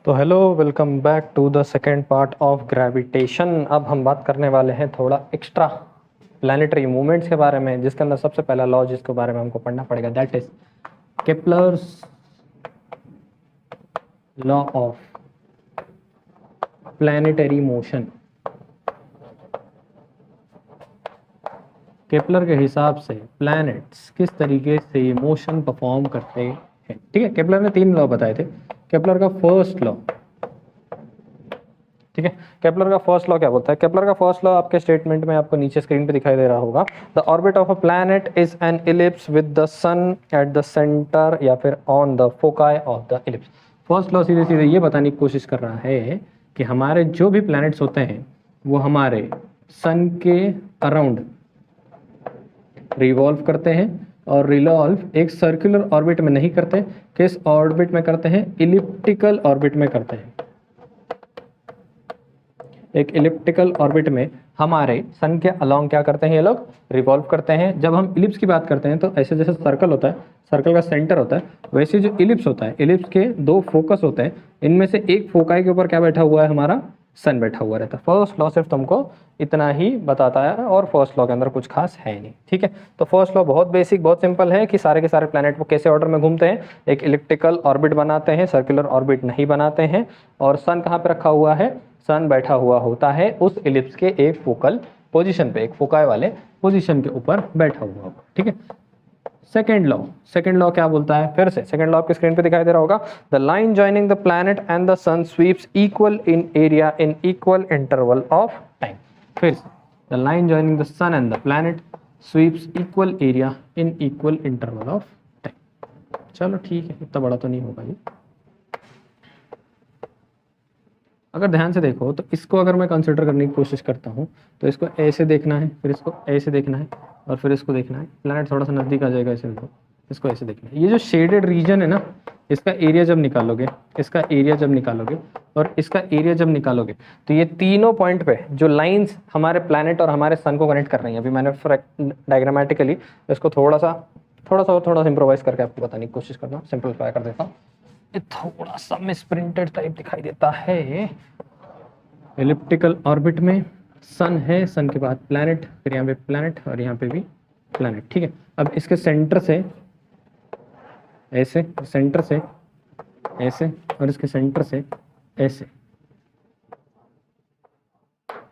तो hello, welcome back to the second part of gravitation. अब हम बात करने वाले हैं थोड़ा एक्स्ट्रा प्लैनेटरी मूवमेंट्स के बारे में, जिसके अंदर सबसे पहला लॉ जिसके बारे में हमको पढ़ना पड़ेगा, that is Kepler's law of planetary motion. Kepler के हिसाब से प्लैनेट्स किस तरीके से मोशन परफॉर्म करते हैं। ठीक है, केप्लर ने 3 लॉ बताए थे। केप्लर का फर्स्ट लॉ, ठीक है, केप्लर का फर्स्ट लॉ क्या बोलता है? केप्लर का फर्स्ट लॉ आपके स्टेटमेंट में आपको नीचे स्क्रीन पे दिखाई दे रहा होगा। The orbit of a planet is an ellipse with the sun at the centre या फिर on the foci of the ellipse. First law सीधे सीधे ये बताने की कोशिश कर रहा है कि हमारे जो भी प्लैनेट्स होते हैं वो हमारे सन के अराउंड रिवॉल्व करते हैं, और रिवॉल्व एक सर्कुलर ऑर्बिट में नहीं करते। किस ऑर्बिट में करते हैं? इलिप्टिकल ऑर्बिट में करते हैं। एक इलिप्टिकल ऑर्बिट में हमारे सन के अलोंग क्या करते हैं? ये लोग रिवॉल्व करते हैं। जब हम इलिप्स की बात करते हैं तो ऐसे जैसे सर्कल होता है, सर्कल का सेंटर होता है, वैसे जो इलिप्स होता है, इलिप्स के 2 फोकस होते हैं। इनमें से एक फोकाई के ऊपर क्या बैठा हुआ है? हमारा सन बैठा हुआ रहता है। फर्स्ट लॉ सिर्फ तुमको इतना ही बताता है, और फर्स्ट लॉ के अंदर कुछ खास है नहीं। ठीक है, तो फर्स्ट लॉ बहुत बेसिक, बहुत सिंपल है कि सारे के सारे प्लैनेट वो कैसे ऑर्डर में घूमते हैं। एक इलिप्टिकल ऑर्बिट बनाते हैं, सर्कुलर ऑर्बिट नहीं बनाते हैं। और सन कहाँ पे रखा हुआ है? सन बैठा हुआ होता है उस इलिप्स के एक फोकल पोजीशन पे, एक फोकाई वाले पोजीशन के ऊपर बैठा हुआ होगा। ठीक है, सेकेंड लॉ क्या बोलता है? फिर से सेकेंड लॉ आपके स्क्रीन पे दिखाई दे रहा होगा। The line joining the planet and the sun sweeps equal in area in equal interval of time. फिर से, the line joining the sun and the planet sweeps equal area in equal interval of time. चलो ठीक है, इतना बड़ा तो नहीं होगा ये। अगर ध्यान से देखो तो इसको अगर मैं कंसिडर करने की कोशिश करता हूँ तो इसको ऐसे देखना है, फिर इसको ऐसे देखना है, और फिर इसको देखना है। प्लैनेट थोड़ा सा नज़दीक आ जाएगा, इसे देखो, इसको ऐसे देखना है। ये जो शेडेड रीजन है ना, इसका एरिया जब निकालोगे, इसका एरिया जब निकालोगे और इसका एरिया जब निकालोगे, तो ये तीनों पॉइंट पे जो लाइंस हमारे प्लैनेट और हमारे सन को कनेक्ट कर रही हैं, अभी मैंने डायग्रामेटिकली इसको थोड़ा सा इम्प्रोवाइज करके आपको बताने की कोशिश करता हूँ, सिंपलीफाई कर देता हूँ। ये थोड़ा सा मिसप्रिंटेड टाइप दिखाई देता है। एलिप्टिकल ऑर्बिट में सन है, सन के बाद प्लैनेट, फिर यहाँ पे प्लैनेट और यहाँ पे भी प्लैनेट। ठीक है, अब इसके सेंटर से ऐसे, सेंटर से ऐसे, और इसके सेंटर से ऐसे।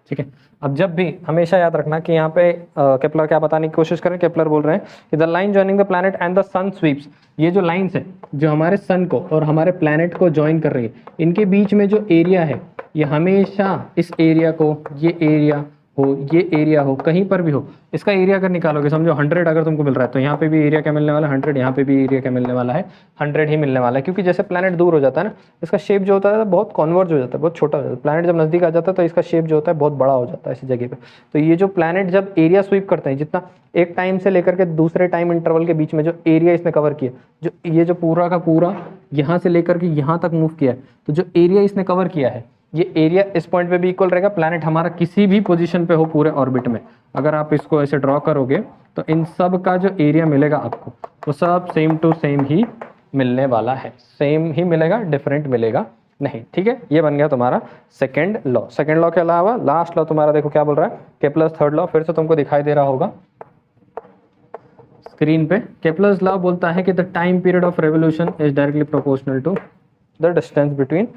ठीक है, अब जब भी हमेशा याद रखना कि यहाँ पे केप्लर क्या बताने की कोशिश करें। केप्लर बोल रहे हैं कि the line joining the planet and the sun sweeps, ये जो लाइंस है जो हमारे सन को और हमारे प्लैनेट को ज्वाइन कर रही है, इनके बीच में जो एरिया है ये हमेशा इस एरिया को, ये एरिया हो, ये एरिया हो, कहीं पर भी हो, इसका एरिया अगर निकालोगे, समझो 100 अगर तुमको मिल रहा है तो यहाँ पे भी एरिया क्या मिलने वाला है? 100। यहाँ पे भी एरिया क्या मिलने वाला है? 100 ही मिलने वाला है। क्योंकि जैसे प्लैनेट दूर हो जाता है ना, इसका शेप जो होता है बहुत कॉन्वर्ज हो जाता है, बहुत छोटा हो जाता है। प्लैनेट जब नज़दीक आ जाता है तो इसका शेप जो होता है बहुत बड़ा हो जाता है इसी जगह पे। तो ये जो प्लैनेट जब एरिया स्वीप करते हैं, जितना एक टाइम से लेकर के दूसरे टाइम इंटरवल के बीच में जो एरिया इसने कवर किया, जो ये जो पूरा का पूरा यहाँ से लेकर के यहाँ तक मूव किया है, तो जो एरिया इसने कवर किया है, ये एरिया इस पॉइंट पे भी इक्वल रहेगा। प्लैनेट हमारा किसी भी पोजीशन पे हो पूरे ऑर्बिट में, अगर आप इसको ऐसे ड्रॉ करोगे तो इन सब का जो एरिया मिलेगा आपको, वो सब सेम टू सेम ही मिलने वाला है। सेम ही मिलेगा, डिफरेंट मिलेगा नहीं। ठीक है, ये बन गया तुम्हारा सेकेंड लॉ। सेकेंड लॉ के अलावा लास्ट लॉ तुम्हारा देखो क्या बोल रहा है, केप्लर्स थर्ड लॉ। फिर से तुमको दिखाई दे रहा होगा स्क्रीन पे। केप्लर्स लॉ बोलता है कि the time period of revolution is directly proportional to the distance between,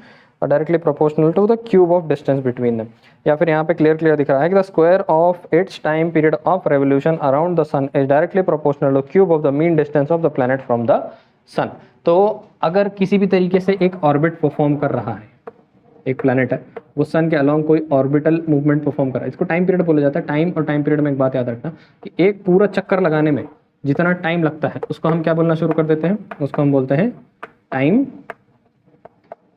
directly proportional to the cube of distance between them. या फिर यहाँ पे क्लियर दिख रहा है कि the square of its time period of revolution around the sun is directly proportional to cube of the mean distance of the planet from the sun. तो अगर किसी भी तरीके से एक ऑर्बिट परफॉर्म कर रहा है, एक प्लैनेट है, वो सन के अलॉन्ग कोई ऑर्बिटल मूवमेंट परफॉर्म कर रहा है, इसको टाइम पीरियड बोला जाता है। टाइम और टाइम पीरियड में एक बात याद रखना कि एक पूरा चक्कर लगाने में जितना टाइम लगता है उसको हम क्या बोलना शुरू कर देते हैं? उसको हम बोलते हैं टाइम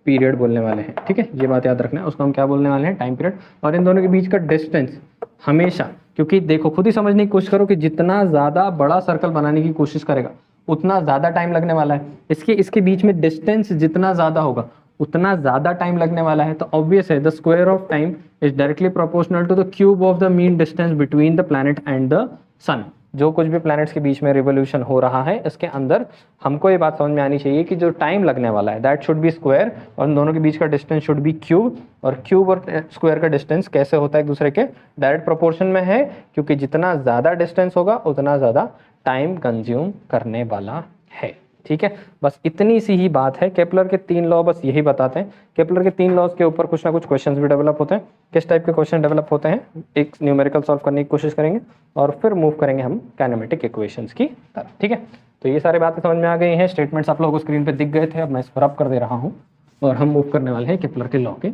पीरियड बोलने वाले हैं। ठीक है, ये बात याद रखना है, उसको हम क्या बोलने वाले हैं? Time period. और इन दोनों के बीच का डिस्टेंस हमेशा, क्योंकि देखो खुद ही समझने की कोशिश करो कि जितना ज़्यादा बड़ा सर्कल बनाने की कोशिश करेगा उतना ज़्यादा टाइम लगने वाला है। इसके बीच में डिस्टेंस जितना ज़्यादा होगा उतना ज़्यादा टाइम लगने वाला है। तो ऑब्वियस है the square of time is directly proportional to the cube of the mean distance between the planet and the sun. जो कुछ भी प्लैनेट्स के बीच में रिवोल्यूशन हो रहा है इसके अंदर हमको ये बात समझ में आनी चाहिए कि जो टाइम लगने वाला है दैट शुड बी स्क्वायर और दोनों के बीच का डिस्टेंस शुड बी क्यूब, और क्यूब और स्क्वायर का डिस्टेंस कैसे होता है एक दूसरे के डायरेक्ट प्रोपोर्शन में है, क्योंकि जितना ज़्यादा डिस्टेंस होगा उतना ज़्यादा टाइम कंज्यूम करने वाला है। ठीक है, बस इतनी सी ही बात है। केपलर के 3 लॉ बस यही बताते हैं। केपलर के 3 लॉज के ऊपर कुछ ना कुछ क्वेश्चंस भी डेवलप होते हैं। किस टाइप के क्वेश्चन डेवलप होते हैं, एक न्यूमेरिकल सॉल्व करने की कोशिश करेंगे और फिर मूव करेंगे हम काइनेमेटिक इक्वेशंस की तरफ। ठीक है, तो ये सारी बातें समझ में आ गई हैं। स्टेटमेंट्स आप लोगों को स्क्रीन पर दिख गए थे, अब मैं इसको रब कर दे रहा हूँ और हम मूव करने वाले हैं केपलर के लॉ के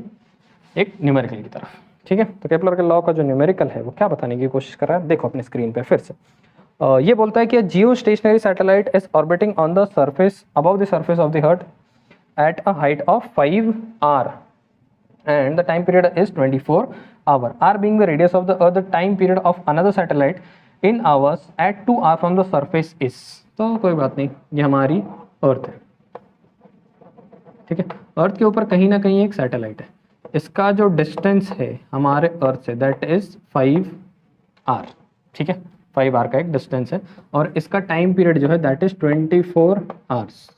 एक न्यूमेरिकल की तरफ। ठीक है, तो केपलर के लॉ का जो न्यूमेरिकल है वो क्या बताने की कोशिश कर रहा है, देखो अपने स्क्रीन पे फिर से। ये बोलता है कि geostationary satellite is orbiting on the surface above the surface of the earth at a height of 5 R and the time period is 24 hour. R being the radius of the earth, the time period of another satellite in hours at 2 hour from the surface is. तो कोई बात नहीं, ये हमारी अर्थ है। ठीक है, अर्थ के ऊपर कहीं ना कहीं एक सैटेलाइट है, इसका जो डिस्टेंस है हमारे अर्थ से दैट इज 5 आर। ठीक है, 5 आर का एक डिस्टेंस है और इसका टाइम पीरियड जो है दैट इज 24 आवर्स,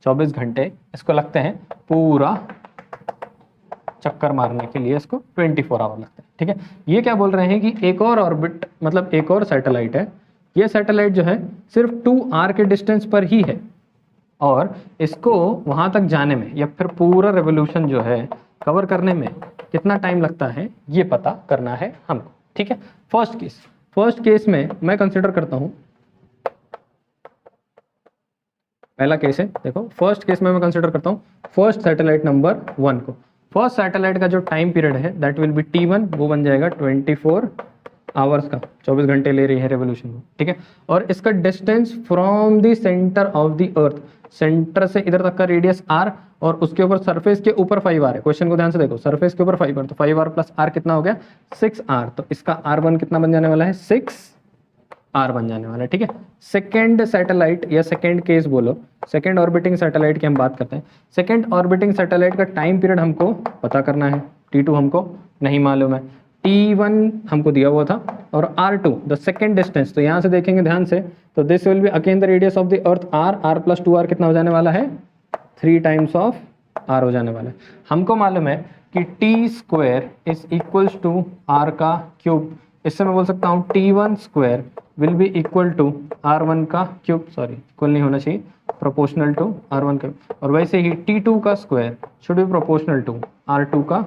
24 घंटे इसको लगते हैं पूरा चक्कर मारने के लिए, इसको 24 आवर लगते हैं। ठीक है, ये क्या बोल रहे हैं कि एक और ऑर्बिट मतलब एक और सैटेलाइट है, ये सैटेलाइट जो है सिर्फ 2 आर के डिस्टेंस पर ही है और इसको वहाँ तक जाने में या फिर पूरा रेवोल्यूशन जो है कवर करने में कितना टाइम लगता है ये पता करना है हमको। ठीक है, फर्स्ट केस में मैं कंसिडर करता हूँ, पहला केस है देखो, फर्स्ट केस में मैं कंसिडर करता हूँ फर्स्ट सैटेलाइट नंबर 1 को। फर्स्ट सैटेलाइट का जो टाइम पीरियड है दैट विल बी T1, वो बन जाएगा 24 आवर्स का, 24 घंटे ले रही है रेवोल्यूशन में। ठीक है, और इसका distance from the centre of the earth, centre से इधर तक का रेडियस r और उसके ऊपर सरफेस के ऊपर 5 आर है। क्वेश्चन को ध्यान से देखो, सरफेस के ऊपर 5 आर, तो 5 आर प्लस r कितना हो गया 6 आर, तो इसका r1 कितना बन जाने वाला है 6 आर बन जाने वाला है। ठीक है, सेकेंड सैटेलाइट या सेकेंड केस बोलो, सेकेंड ऑर्बिटिंग सैटेलाइट की हम बात करते हैं। सेकेंड ऑर्बिटिंग सैटेलाइट का टाइम पीरियड हमको पता करना है, T2 हमको नहीं मालूम है, T1 हमको दिया हुआ था और R2 द सेकेंड डिस्टेंस, तो यहाँ से देखेंगे ध्यान से, तो this will be again the radius of the earth r plus 2r कितना हो जाने वाला है 3 टाइम्स ऑफ r हो जाने वाला है। हमको मालूम है कि t square is equals to r का क्यूब, इससे मैं बोल सकता हूँ T1 square will be equal to R1 का क्यूब, सॉरी इक्वल नहीं होना चाहिए, प्रोपोर्शनल टू R1 का, और वैसे ही T2 का square should be proportional to R2 का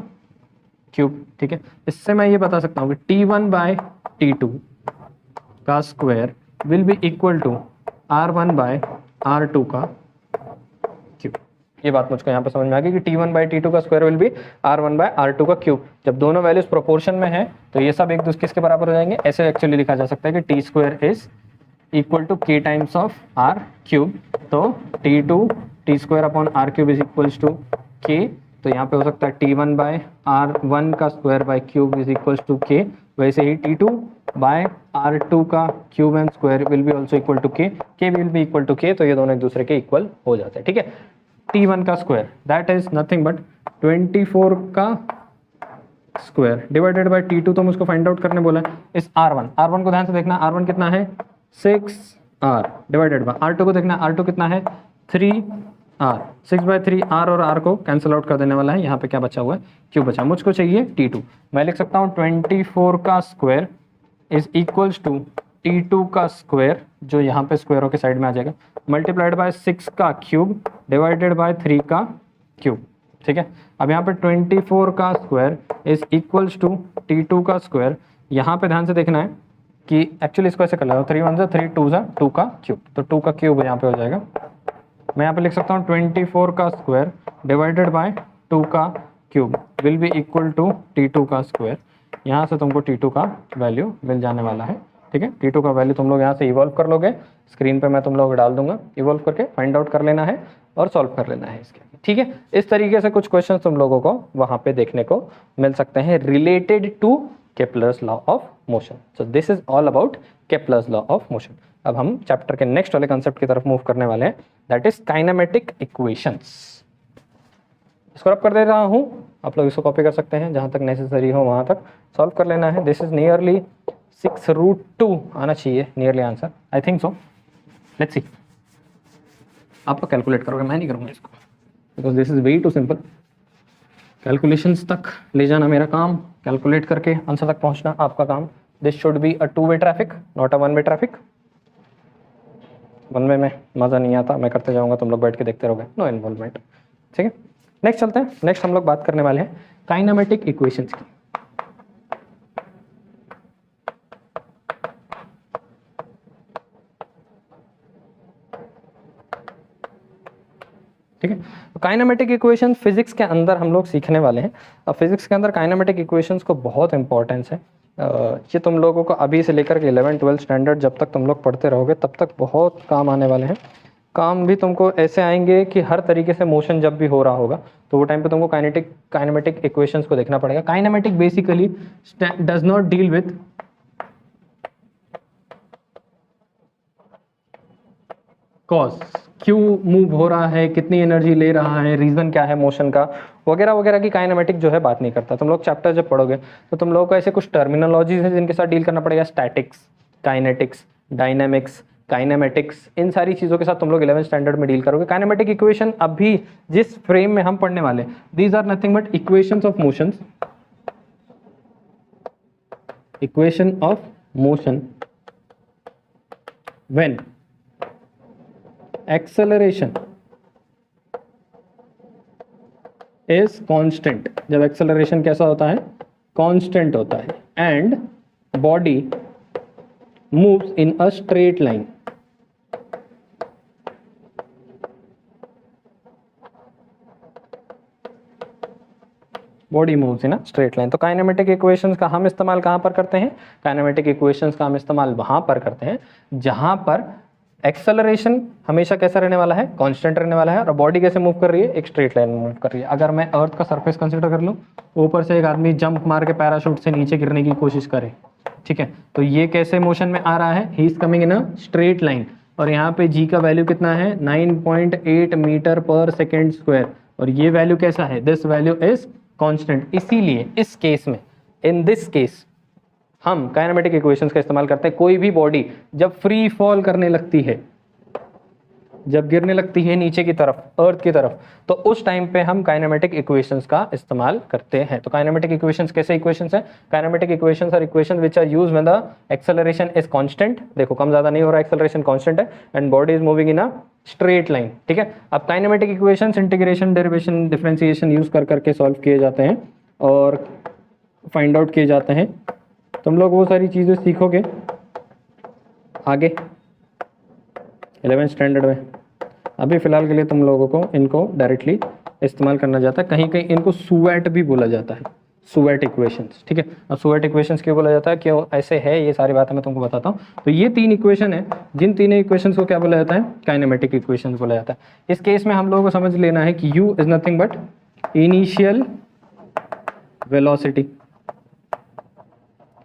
क्यूब। ठीक है, इससे मैं ये बता सकता हूँ कि T1 बाय T2 का square will be equal to R1 by R2 का क्यूब। ये बात मुझको यहाँ पे समझ में आ गई कि T1 बाई T2 का square will B R1 by R2 का क्यूब। जब दोनों वैल्यूज प्रोपोर्शन में है तो ये सब एक दूसरे के बराबर हो जाएंगे। ऐसे एक्चुअली लिखा जा सकता है कि T square is equal to K times of R cube, तो T2 T square upon R cube is equals to K, तो यहाँ पे हो सकता है T1 बाय R1 का square by cube is equals to K, वैसे ही T2 बाय R2 का cube and square will be also equal to K will be equal to K, तो ये दोनों एक दूसरे के इक्वल हो जाते हैं। ठीक है, T1 का square that is nothing but 24 का स्क्वायर डिवाइडेड बाय T2, तो मुझको फाइंड आउट करने बोला है इस R1 को ध्यान से देखना, R1 कितना है 6R डिवाइडेड बाय R2 को देखना, R2 कितना है 3R, 6 बाय 3 R और R को कैंसिल आउट कर देने वाला है। यहाँ पे क्या बचा हुआ है क्यूब बचा, मुझको चाहिए T2, मैं लिख सकता हूँ 24 का square is equals to T2 का स्क्वायर, जो यहाँ पे स्क्वायरों के साइड में आ जाएगा, मल्टीप्लाइड बाय 6 का क्यूब डिवाइडेड बाय 3 का क्यूब। ठीक है, अब यहाँ पे 24 का square is equals to T2 का स्क्वायर, यहाँ पे ध्यान से देखना है कि एक्चुअली इसको ऐसे कर लेता हूँ 3 1 3 2 2 का क्यूब, तो 2 का क्यूब यहाँ पे हो जाएगा। मैं यहाँ पे लिख सकता हूँ 24 का स्क्वायर डिवाइडेड बाय 2 का cube will be equal to T2 का स्क्वायर, यहाँ से तुमको T2 का वैल्यू मिल जाने वाला है। ठीक है, T2 का वैल्यू तुम लोग यहाँ से इवॉल्व कर लोगे, स्क्रीन पे मैं तुम लोग डाल दूंगा, इवॉल्व करके फाइंड आउट कर लेना है और सॉल्व कर लेना है इसके। ठीक है, इस तरीके से कुछ क्वेश्चन तुम लोगों को वहाँ पे देखने को मिल सकते हैं related to Kepler's law of motion. So this is all about Kepler's law of motion. अब हम चैप्टर के नेक्स्ट वाले कंसेप्ट की तरफ मूव करने वाले हैं, दैट इज काइनेमेटिक इक्वेशंस। इसको रब कर दे रहा हूँ, आप लोग इसको कॉपी कर सकते हैं, जहाँ तक नेसेसरी हो वहाँ तक सॉल्व कर लेना है। दिस इज नियरली 6√2 आना चाहिए nearly answer, I think so. Let's see, आप तो कैलकुलेट करोगे, मैं नहीं करूँगा इसको, because this is very too simple. Calculations तक ले जाना मेरा काम, कैलकुलेट करके आंसर तक पहुंचना आपका काम। This should be a 2 way traffic, not a 1 way traffic. 1 वे में मज़ा नहीं आता, मैं करते जाऊंगा, तुम लोग बैठ के देखते रहोगे, नो इन्वॉल्वमेंट। ठीक है, नेक्स्ट चलते हैं। नेक्स्ट हम लोग बात करने वाले हैं काइनेमेटिक इक्वेशंस की। ठीक है, तो काइनेमेटिक इक्वेशन फिजिक्स के अंदर हम लोग सीखने वाले हैं। अब फिजिक्स के अंदर काइनेमेटिक इक्वेशंस को बहुत इंपॉर्टेंस है। ये तुम लोगों को अभी से लेकर के 11-12 स्टैंडर्ड जब तक तुम लोग पढ़ते रहोगे तब तक बहुत काम आने वाले हैं। काम भी तुमको ऐसे आएंगे कि हर तरीके से मोशन जब भी हो रहा होगा तो वो टाइम पे तुमको काइनेमेटिक इक्वेशंस को देखना पड़ेगा। Kinematic basically does not deal with cause, क्यों मूव हो रहा है, कितनी एनर्जी ले रहा है, रीजन क्या है मोशन का, वगैरह वगैरह की काइनेमेटिक जो है बात नहीं करता। तुम लोग चैप्टर जब पढ़ोगे तो तुम लोगों को ऐसे कुछ टर्मिनोलॉजीज हैं जिनके साथ डील करना पड़ेगा, स्टैटिक्स, काइनेटिक्स, डायनेमिक्स, काइनेमेटिक्स, इन सारी चीज़ों के साथ तुम लोग 11th स्टैंडर्ड में डील करोगे। काइनेमेटिक इक्वेशन अभी जिस फ्रेम में हम पढ़ने वाले, these are nothing but equations of motions, equation of motion when acceleration is constant, जब acceleration कैसा होता है, constant होता है, and body moves in a straight line। Body moves in a straight line. तो काइनेमेटिक इक्वेशंस का हम इस्तेमाल कहाँ पर करते हैं? काइनेमेटिक इक्वेशंस का हम इस्तेमाल वहाँ पर करते हैं जहाँ पर एक्सेलरेशन हमेशा कैसा रहने वाला है, कांस्टेंट रहने वाला है, और बॉडी कैसे मूव कर रही है, एक स्ट्रेट लाइन में मूव कर रही है। अगर मैं अर्थ का सरफेस कंसीडर कर लूँ, ऊपर से एक आदमी जंप मार के पैराशूट से नीचे गिरने की कोशिश करे, ठीक है, तो ये कैसे मोशन में आ रहा है, he is coming in a straight line, और यहाँ पे जी का वैल्यू कितना है, 9.8 मीटर पर सेकेंड स्क्वायर, और ये वैल्यू कैसा है, दिस वैल्यू इज कांस्टेंट। इसीलिए इस केस में, इन दिस केस, हम काइनेमेटिक इक्वेशंस का इस्तेमाल करते हैं। कोई भी बॉडी जब फ्री फॉल करने लगती है, जब गिरने लगती है नीचे की तरफ, अर्थ की तरफ, तो उस टाइम पे हम काइनेमेटिक इक्वेशंस का इस्तेमाल करते हैं। तो काइनेमेटिक इक्वेशंस कैसे इक्वेशंस हैं? Kinematic equations are equations which are used when the acceleration is constant, देखो कम ज्यादा नहीं हो रहा, एक्सेलरेशन कांस्टेंट है, and body is moving in a straight line. ठीक है, अब kinematic equations integration, derivation, differentiation use कर करके सॉल्व किए जाते हैं और फाइंड आउट किए जाते हैं। तुम लोग वो सारी चीज़ें सीखोगे आगे 11th स्टैंडर्ड में। अभी फ़िलहाल के लिए तुम लोगों को इनको डायरेक्टली इस्तेमाल करना जाता है, कहीं कहीं इनको सुवेट भी बोला जाता है, सुवेट इक्वेशंस। ठीक है, अब सुवेट इक्वेशंस क्यों बोला जाता है, क्यों ऐसे है, ये सारी बातें मैं तुमको बताता हूँ। तो ये 3 इक्वेशन है, जिन 3 इक्वेशंस को क्या बोला जाता है, काइनेमेटिक इक्वेशंस बोला जाता है। इस केस में हम लोगों को समझ लेना है कि u is nothing but initial velocity,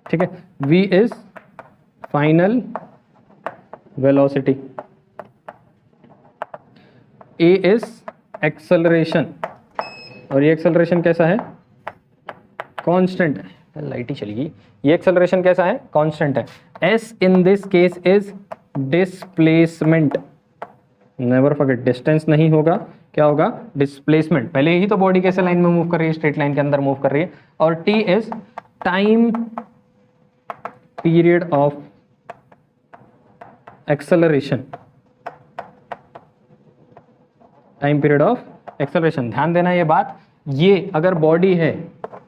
ठीक है, v is final velocity, a is acceleration, और ये एक्सेलरेशन कैसा है, कांस्टेंट है। लाइट ही चली गई। ये एक्सेलरेशन कैसा है, कांस्टेंट है। s in this case is displacement, never forget, distance नहीं होगा, क्या होगा, डिस्प्लेसमेंट। पहले ही तो बॉडी कैसे लाइन में मूव कर रही है, स्ट्रेट लाइन के अंदर मूव कर रही है। और t is time period of acceleration, time period of acceleration. ध्यान देना ये बात, ये अगर बॉडी है,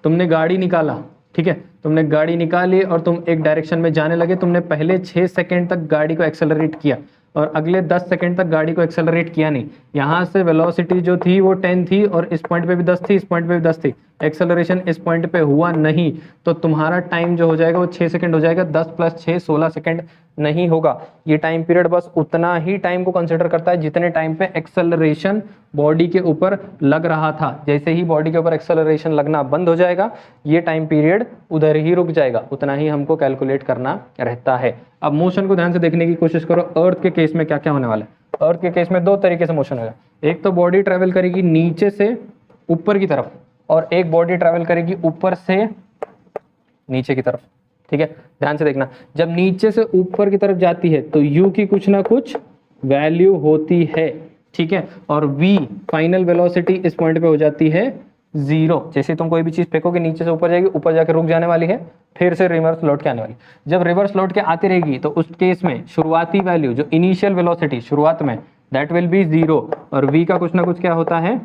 तुमने गाड़ी निकाला, ठीक है, तुमने गाड़ी निकाली और तुम एक डायरेक्शन में जाने लगे, तुमने पहले 6 सेकेंड तक गाड़ी को एक्सेलरेट किया और अगले 10 सेकेंड तक गाड़ी को एक्सेलरेट किया नहीं। यहाँ से वेलोसिटी जो थी वो 10 थी और इस पॉइंट पे भी 10 थी, इस पॉइंट पे भी 10 थी, एक्सेलरेशन इस पॉइंट पे हुआ नहीं, तो तुम्हारा टाइम जो हो जाएगा वो 6 सेकेंड हो जाएगा। 10 + 6 16 सेकेंड नहीं होगा। ये टाइम पीरियड बस उतना ही टाइम को कंसिडर करता है जितने टाइम पे एक्सेलरेशन बॉडी के ऊपर लग रहा था। जैसे ही बॉडी के ऊपर एक्सेलरेशन लगना बंद हो जाएगा, ये टाइम पीरियड उधर ही रुक जाएगा, उतना ही हमको कैलकुलेट करना रहता है। अब मोशन को ध्यान से देखने की कोशिश करो। अर्थ के केस में क्या क्या होने वाला है? अर्थ के केस में 2 तरीके से मोशन होगा। एक तो बॉडी ट्रेवल करेगी नीचे से ऊपर की तरफ, और एक बॉडी ट्रेवल करेगी ऊपर से नीचे की तरफ। ठीक है, ध्यान से देखना, जब नीचे से ऊपर की तरफ जाती है तो u की कुछ ना कुछ वैल्यू होती है, ठीक है, और v फाइनल वेलोसिटी इस पॉइंट पे हो जाती है 0। जैसे तुम कोई भी चीज फेंकोगे नीचे से ऊपर जाएगी, ऊपर जाकर रुक जाने वाली है, फिर से रिवर्स लौट के आने वाली। जब रिवर्स लौट के आती रहेगी तो उस केस में शुरुआती वैल्यू जो इनिशियल वेलोसिटी शुरुआत में, दैट विल बी 0, और v का कुछ ना कुछ क्या होता है,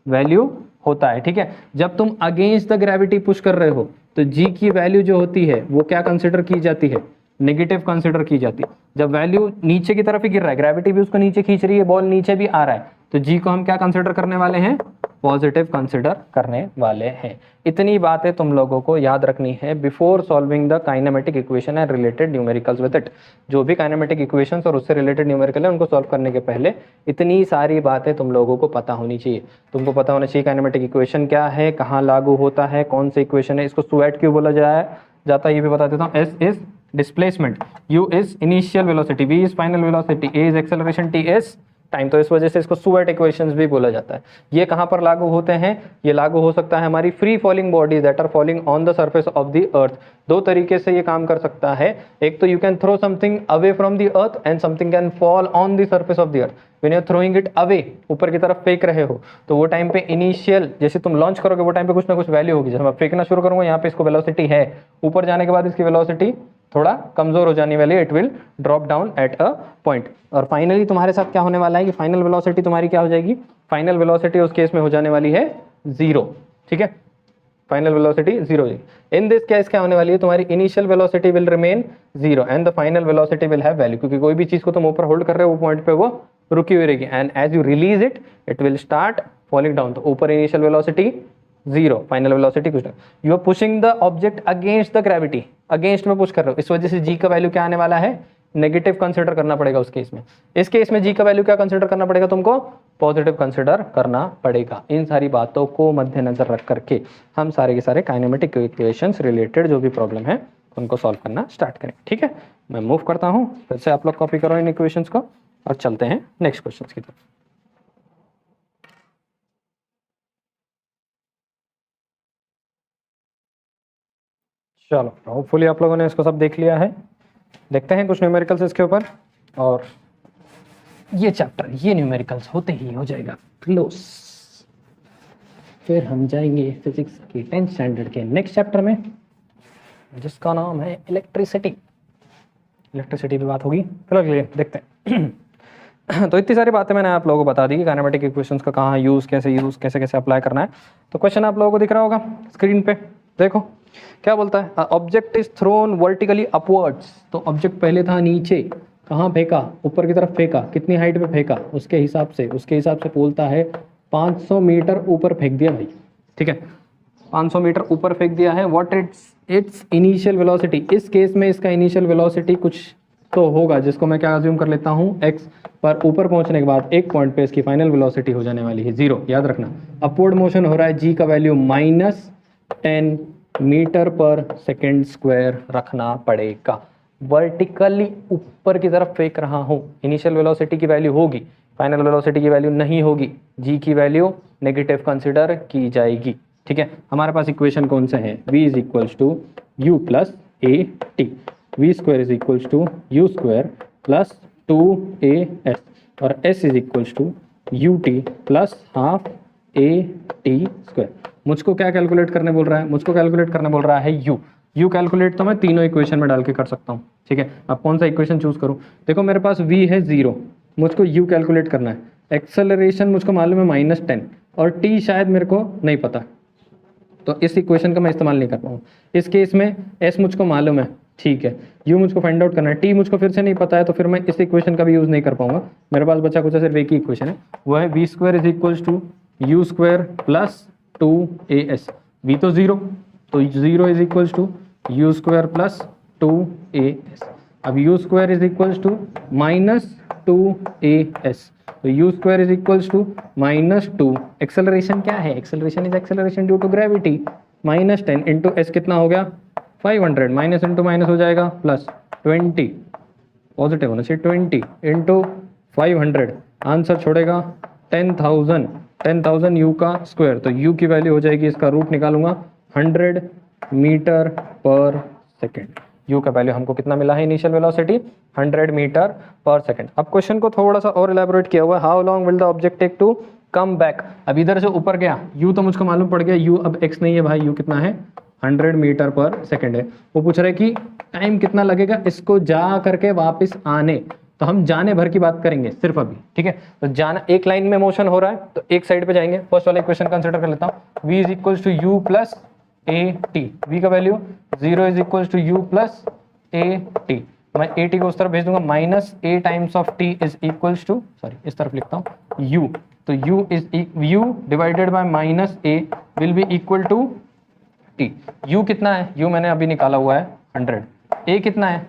वैल्यू होता है, ठीक है। जब तुम अगेंस्ट द ग्रेविटी पुश कर रहे हो तो g की वैल्यू जो होती है वो क्या कंसिडर की जाती है, नेगेटिव कंसिडर की जाती है। जब वैल्यू नीचे की तरफ ही गिर रहा है, ग्रेविटी भी उसको नीचे खींच रही है, बॉल नीचे भी आ रहा है, तो g को हम क्या कंसिडर करने वाले हैं, पॉजिटिव कंसिडर करने वाले हैं। इतनी बातें तुम लोगों को याद रखनी है before solving the kinematic equation and related numericals with it. जो भी काइनेमेटिक इक्वेशंस और उससे रिलेटेड न्यूमेरिकल है उनको सॉल्व करने के पहले इतनी सारी बातें तुम लोगों को पता होनी चाहिए। तुमको पता होना चाहिए काइनेमेटिक इक्वेशन क्या है, कहाँ लागू होता है, कौन सी इक्वेशन है, इसको स्वेट क्यों बोला जाता है ये भी बता देता हूँ। S is displacement, U is initial velocity, V is final velocity, A is acceleration, T is time. तो इस वजह से इसको स्वेट इक्वेशंस भी बोला जाता है। ये कहाँ पर लागू होते हैं, ये लागू हो सकता है हमारी free falling bodies that are falling on the surface of the earth. दो तरीके से ये काम कर सकता है, एक तो you can throw something away from the earth and something can fall on the surface of the earth. When you are throwing it away, ऊपर की तरफ फेंक रहे हो, तो वो टाइम पे इनिशियल जैसे तुम लॉन्च करोगे वो टाइम पे कुछ ना कुछ वैल्यू होगी। जब मैं फेंकना शुरू करूंगा यहाँ पे इसको वेलोसिटी है, ऊपर जाने के बाद इसकी वेलोसिटी थोड़ा कमजोर हो जाने वाली है, it will drop down at a point. और फाइनली तुम्हारे साथ क्या होने वाला है कि फाइनल वेलोसिटी तुम्हारी क्या हो जाएगी, फाइनल वेलोसिटी उस केस में हो जाने वाली है 0, ठीक है, फाइनल वेलोसिटी 0 हो जाएगी। इन दिस केस क्या होने वाली है, तुम्हारी initial velocity will remain 0 and the final velocity will have value, क्योंकि कोई भी चीज को तुम ऊपर होल्ड कर रहे हो वो पॉइंट पे वो रुकी हुई रहेगी, and as you release it it will start falling down. तो ऊपर इनिशियल वेलोसिटी 0, फाइनल वेलोसिटी कुछ नहीं। You are pushing the object against the gravity, against में पुश कर रहे हो, इस वजह से g का वैल्यू क्या आने वाला है, नेगेटिव कंसिडर करना पड़ेगा उस केस में। इस केस में g का वैल्यू क्या कंसिडर करना पड़ेगा, तुमको पॉजिटिव कंसिडर करना पड़ेगा। इन सारी बातों को मद्देनजर रख करके हम सारे के सारे काइनेमेटिक इक्वेशंस रिलेटेड जो भी प्रॉब्लम है उनको सॉल्व करना स्टार्ट करें, ठीक है। मैं मूव करता हूँ, फिर से आप लोग कॉपी करो इन इक्वेशंस को और चलते हैं नेक्स्ट क्वेश्चन की तरफ। चलो होपफुली आप लोगों ने इसको सब देख लिया है। देखते हैं कुछ न्यूमेरिकल्स इसके ऊपर, और ये चैप्टर ये न्यूमेरिकल्स होते ही हो जाएगा क्लोज। फिर हम जाएंगे फिजिक्स के 10th स्टैंडर्ड के नेक्स्ट चैप्टर में, जिसका नाम है इलेक्ट्रिसिटी। इलेक्ट्रिसिटी पे बात होगी, फिलहाल देखते हैं। तो इतनी सारी बातें मैंने आप लोगों को बता दी कि काइनेमेटिक इक्वेशंस का कहाँ यूज़, कैसे कैसे अप्लाई करना है। तो क्वेश्चन आप लोगों को दिख रहा होगा स्क्रीन पे, देखो क्या बोलता है, object is thrown vertically upwards. तो ऑब्जेक्ट पहले था नीचे, कहाँ फेंका, ऊपर की तरफ फेंका, कितनी हाइट पे फेंका, उसके हिसाब से बोलता है 500 मीटर ऊपर फेंक दिया भाई, ठीक है, 500 मीटर ऊपर फेंक दिया है। व्हाट इट्स इनिशियल वेलोसिटी, इस केस में इसका इनिशियल वेलोसिटी कुछ तो होगा जिसको मैं क्या अज्यूम कर लेता हूँ x, पर ऊपर पहुंचने के बाद एक पॉइंट पे इसकी फाइनल वेलोसिटी हो जाने वाली है 0। याद रखना अपवर्ड मोशन हो रहा है, g का वैल्यू -10 मीटर पर सेकेंड स्क्वायर रखना पड़ेगा। वर्टिकली ऊपर की तरफ फेंक रहा हूँ, इनिशियल वेलोसिटी की वैल्यू होगी, फाइनल वेलोसिटी की वैल्यू नहीं होगी, g की वैल्यू नेगेटिव कंसिडर की जाएगी, ठीक है। हमारे पास इक्वेशन कौन सा है, v is equals to u plus a t, v square is equals to u square plus 2as, और s is equals to u t plus half a t square. मुझको क्या कैलकुलेट करने बोल रहा है, मुझको कैलकुलेट करने बोल रहा है u कैलकुलेट तो मैं तीनों इक्वेशन में डाल के कर सकता हूँ, ठीक है। अब कौन सा इक्वेशन चूज करूँ, देखो मेरे पास v है 0, मुझको u कैलकुलेट करना है, एक्सेलरेशन मुझको मालूम है -10 और t शायद मेरे को नहीं पता, तो इस इक्वेशन का मैं इस्तेमाल नहीं कर पाऊँ। इस केस में s मुझको मालूम है, ठीक है, u मुझको फाइंड आउट करना है, t मुझको फिर से नहीं पता है, तो फिर मैं इस इक्वेशन का भी यूज़ नहीं कर पाऊंगा। मेरे पास बचा कुछ सिर्फ एक ही इक्वेशन है, वो है v square is equals to u square plus 2as। v तो 0, तो 0 is equals to u square plus 2as। अब u square is equals to -2as, तो u square is equals to -2। Acceleration क्या है, acceleration is acceleration due to gravity, -10 into s कितना हो गया 500, minus into minus हो जाएगा प्लस 20, पॉजिटिव होना चाहिए 20 इंटू 500, आंसर छोड़ेगा 10,000 यू का स्क्वायर। तो यू की वैल्यू हो जाएगी, इसका रूट निकालूंगा 100 मीटर पर सेकेंड। u का वैल्यू हमको कितना मिला है इनिशियल वेलोसिटी 100 मीटर पर सेकेंड। अब क्वेश्चन को थोड़ा सा और इलेबोरेट किया हुआ है, how long will the object take to come back. अब इधर से ऊपर गया u तो मुझको मालूम पड़ गया, u अब x नहीं है भाई, u कितना है 100 मीटर पर सेकेंड है। वो पूछ रहे कि टाइम कितना लगेगा इसको जा करके वापस आने, तो हम जाने भर की बात करेंगे सिर्फ अभी, ठीक है। तो जाना, एक लाइन में मोशन हो रहा है तो एक साइड पे जाएंगे। फर्स्ट वाला इक्वेशन कंसिडर कर लेता हूँ, v is equal to u plus a t. V का value 0 is equal to u plus a t. मैं ए टी को उस तरफ भेज दूंगा, minus a times of t is equal to, sorry इस तरफ लिखता हूँ u, तो u is u divided by minus a will be equal to t. u कितना है, u मैंने अभी निकाला हुआ है 100, a कितना है,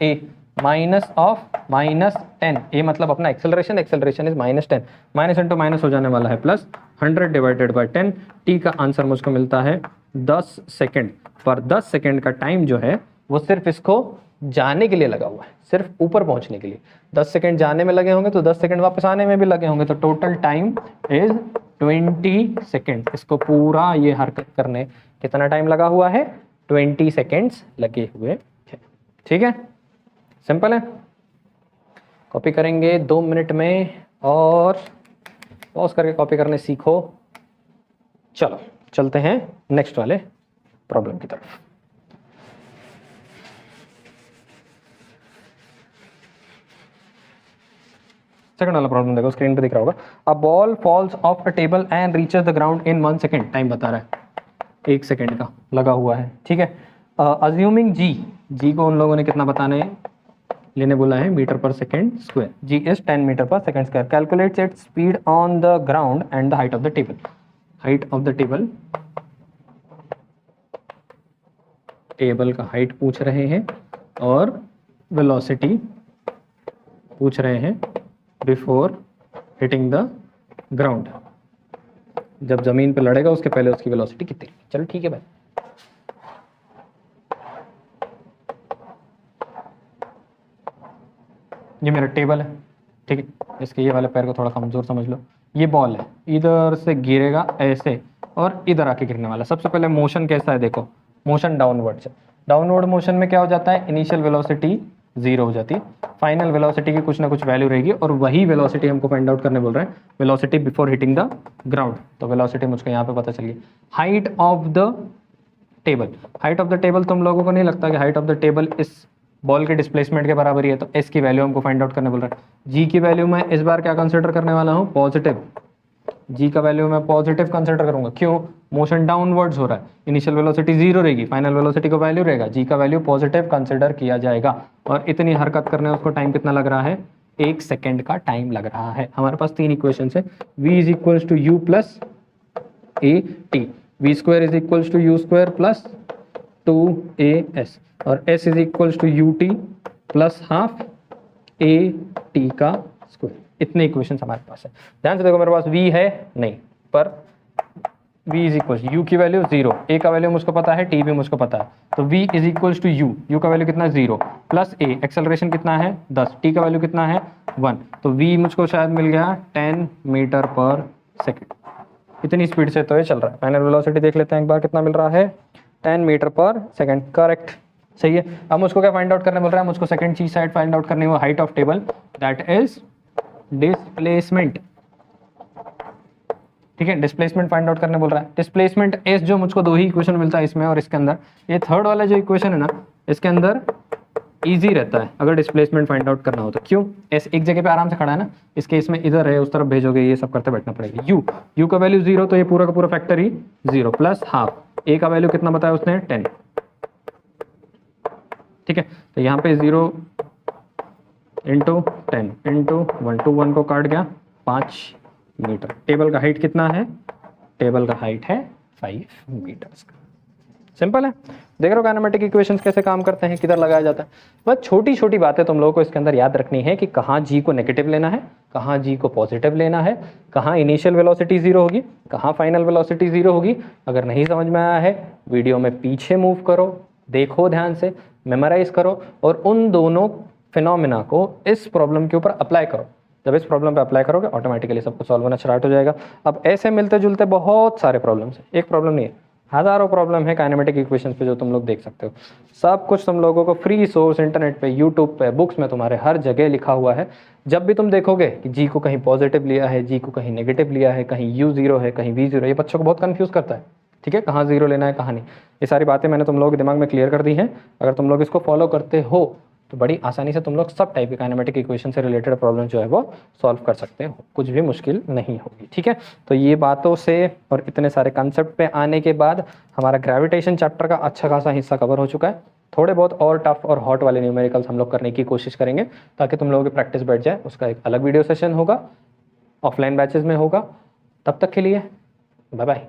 a minus of minus 10, a मतलब अपना acceleration, acceleration is minus 10, minus into minus हो जाने वाला है प्लस 100 डिवाइडेड बाय 10। t का आंसर मुझको मिलता है 10 सेकेंड। पर 10 सेकेंड का टाइम जो है वो सिर्फ इसको जाने के लिए लगा हुआ है, सिर्फ ऊपर पहुंचने के लिए 10 सेकेंड जाने में लगे होंगे तो 10 सेकेंड वापस आने में भी लगे होंगे, तो टोटल टाइम इज 20 सेकेंड। इसको पूरा ये हरकत करने कितना टाइम लगा हुआ है, 20 सेकेंड्स लगे हुए हैं, ठीक है। सिंपल है, कॉपी करेंगे 2 मिनट में और पॉज करके कॉपी करने सीखो। चलो चलते हैं नेक्स्ट वाले प्रॉब्लम की तरफ। सेकंड वाला प्रॉब्लम देखो, स्क्रीन पे दिख रहा होगा। A ball falls off a table and reaches the ground in 1 second. Time बता रहा है 1 सेकेंड का लगा हुआ है, ठीक है। अज्यूमिंग जी को उन लोगों ने कितना बताने लेने बोला है, मीटर पर second square. G is 10 metre पर second square. Calculates its speed on the ground and the height of the table. Height of the table, table का हाइट पूछ रहे हैं और वेलोसिटी पूछ रहे हैं बिफोर हिटिंग द ग्राउंड। जब जमीन पे लड़ेगा उसके पहले उसकी वेलोसिटी कितनी। चलो ठीक है भाई, ये मेरा टेबल है, ठीक है। इसके ये वाले पैर को थोड़ा कमजोर समझ लो। ये बॉल है, इधर से गिरेगा ऐसे और इधर आके गिरने वाला। सबसे पहले मोशन कैसा है देखो, मोशन डाउनवर्ड से। डाउनवर्ड मोशन में क्या हो जाता है, इनिशियल वेलोसिटी 0 हो जाती है, फाइनल वेलोसिटी की कुछ ना कुछ वैल्यू रहेगी और वही वेलोसिटी हमको फाइंड आउट करने बोल रहे हैं, velocity before hitting the ground. तो वेलोसिटी मुझको यहाँ पे पता चल गई। Height of the table, height of the table तुम लोगों को नहीं लगता कि हाइट ऑफ द टेबल इस बॉल के डिस्प्लेसमेंट के बराबर ही है, तो एस की वैल्यू हमको फाइंड आउट करने बोल रहा है। जी की वैल्यू मैं इस बार क्या कंसिडर करने वाला हूँ, पॉजिटिव। जी का वैल्यू मैं पॉजिटिव कंसिडर करूंगा, क्यों, मोशन डाउनवर्ड्स हो रहा है, इनिशियल वेलोसिटी 0 रहेगी, फाइनल वेलोसिटी का वैल्यू रहेगा, जी का वैल्यू पॉजिटिव कंसिडर किया जाएगा। और इतनी हरकत करने उसको टाइम कितना लग रहा है, 1 सेकेंड का टाइम लग रहा है। हमारे पास 3 इक्वेशन है, v is equal to u plus a t, v square is equal to u square plus 2as और s is equal to u t plus half a t का स्क्वायर। इतने इक्वेशन हमारे पास है। ध्यान से देखो, मेरे पास v है नहीं, पर v इज इक्वल यू की वैल्यू 0, a का वैल्यू मुझको पता है, t भी मुझको पता है, तो v is equal to u का वैल्यू कितना है 0 प्लस a, एक्सेलरेशन कितना है 10, t का वैल्यू कितना है 1, तो v मुझको शायद मिल गया 10 मीटर पर सेकेंड। इतनी स्पीड से तो ये चल रहा है। फाइनल वेलोसिटी देख लेते हैं एक बार, कितना मिल रहा है 10 मीटर पर सेकेंड, करेक्ट, सही है। अब मुझको क्या फाइंड आउट करने बोल रहा है, मुझको सेकंड चीज साइड फाइंड आउट करनी है, height of table, that is displacement, ठीक है। डिस्प्लेसमेंट फाइंड आउट करने बोल रहा है। डिस्प्लेसमेंट एस जो मुझको 2 ही इक्वेशन मिलता है इसमें और इसके अंदर, ये थर्ड वाला जो इक्वेशन है ना, इसके अंदर इजी रहता है अगर डिस्प्लेसमेंट फाइंड आउट करना हो तो। क्यों, एस एक जगह पे आराम से खड़ा है ना, इसके इसमें इधर है, उस तरफ भेजोगे, ये सब करते बैठना पड़ेगा। यू का वैल्यू 0, तो ये पूरा का पूरा फैक्टर ही 0 प्लस हाफ, ए का वैल्यू कितना बताया उसने 10, ठीक है। तो यहाँ पे 0 इंटू 10 इंटू 1, 2 1 को काट गया 5 मीटर। टेबल का हाइट कितना है, टेबल का हाइट है 5 मीटर्स का। सिंपल है। देख रहे हो काइनेमेटिक इक्वेशंस कैसे काम करते हैं, किधर लगाया जाता है। बस छोटी छोटी बातें तुम लोगों को इसके अंदर याद रखनी है कि कहाँ जी को नेगेटिव लेना है, कहाँ जी को पॉजिटिव लेना है, कहाँ इनिशियल वेलोसिटी 0 होगी, कहाँ फाइनल वेलोसिटी 0 होगी। अगर नहीं समझ में आया है, वीडियो में पीछे मूव करो, देखो ध्यान से, मेमोराइज करो और उन दोनों फिनोमिना को इस प्रॉब्लम के ऊपर अप्लाई करो। जब इस प्रॉब्लम पे अप्लाई करोगे ऑटोमेटिकली सब कुछ सॉल्व होना स्टार्ट हो जाएगा। अब ऐसे मिलते जुलते बहुत सारे प्रॉब्लम्स हैं, एक प्रॉब्लम नहीं है, हज़ारों प्रॉब्लम है काइनेमेटिक इक्वेशंस पे जो तुम लोग देख सकते हो। सब कुछ तुम लोगों को फ्री सोर्स इंटरनेट पे, यूट्यूब पे, बुक्स में तुम्हारे हर जगह लिखा हुआ है। जब भी तुम देखोगे कि जी को कहीं पॉजिटिव लिया है, जी को कहीं नेगेटिव लिया है, कहीं u जीरो है, कहीं v जीरो, ये बच्चों को बहुत कन्फ्यूज़ करता है। ठीक है, कहाँ जीरो लेना है कहाँ नहीं, ये सारी बातें मैंने तुम लोगों के दिमाग में क्लियर कर दी हैं। अगर तुम लोग इसको फॉलो करते हो तो बड़ी आसानी से तुम लोग सब टाइप के काइनेमेटिक इक्वेशन से रिलेटेड प्रॉब्लम जो है वो सॉल्व कर सकते हो, कुछ भी मुश्किल नहीं होगी। ठीक है, तो ये बातों से और इतने सारे कंसेप्ट पे आने के बाद हमारा ग्रेविटेशन चैप्टर का अच्छा खासा हिस्सा कवर हो चुका है। थोड़े बहुत और टफ और हॉट वाले न्यूमेरिकल्स हम लोग करने की कोशिश करेंगे ताकि तुम लोगों की प्रैक्टिस बैठ जाए। उसका एक अलग वीडियो सेशन होगा, ऑफलाइन बैचेस में होगा। तब तक के लिए बाय बाय।